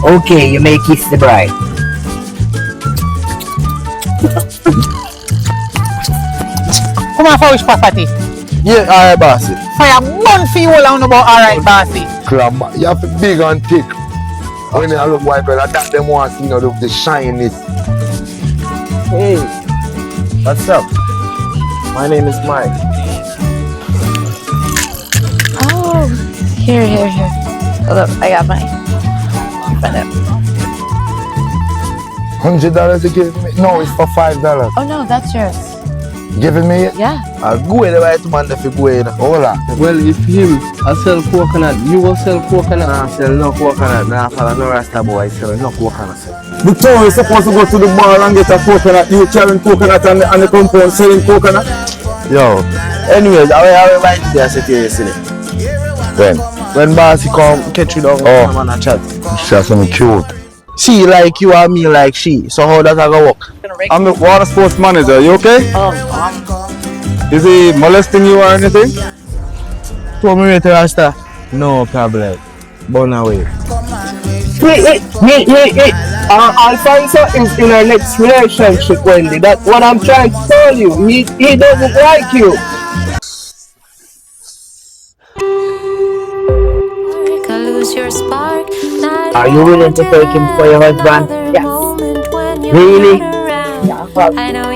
Okay, you may kiss the bride. Come on for which property? Yeah, alright, bossy. Fire one for you all about alright, bossy. Club, you have to be big and thick. When you look white, but that them want to see, the shyness. Hey, what's up? My name is Mike. Oh, here. Hold up, I got mine. Find it. $100 to give me? No, it's for $5. Oh no, that's yours. Giving me it? Yeah. I'll go in the right man if you go in. Hold on. Well, if him, I sell coconut, you will sell coconut. Nah, I sell no coconut. Nah, I no Rasta boy, I sell no coconut. The town is supposed to go to the bar and get a coconut. You carrying coconut and the compound selling coconut. Yo, anyways, I will write there, sit here, silly. When bossy come, catch you down, come on and chat. She's something cute. She like you and me like she. So how does that go work? I'm the water sports manager. You okay? Is he molesting you or anything? So me to Rasta? No problem. Burn away. Wait. Alphanso is in her next relationship, Wendy. That's what I'm trying to tell you. He doesn't like you. Lose your spark. Are you willing to take him for your husband? Yes. Really? I know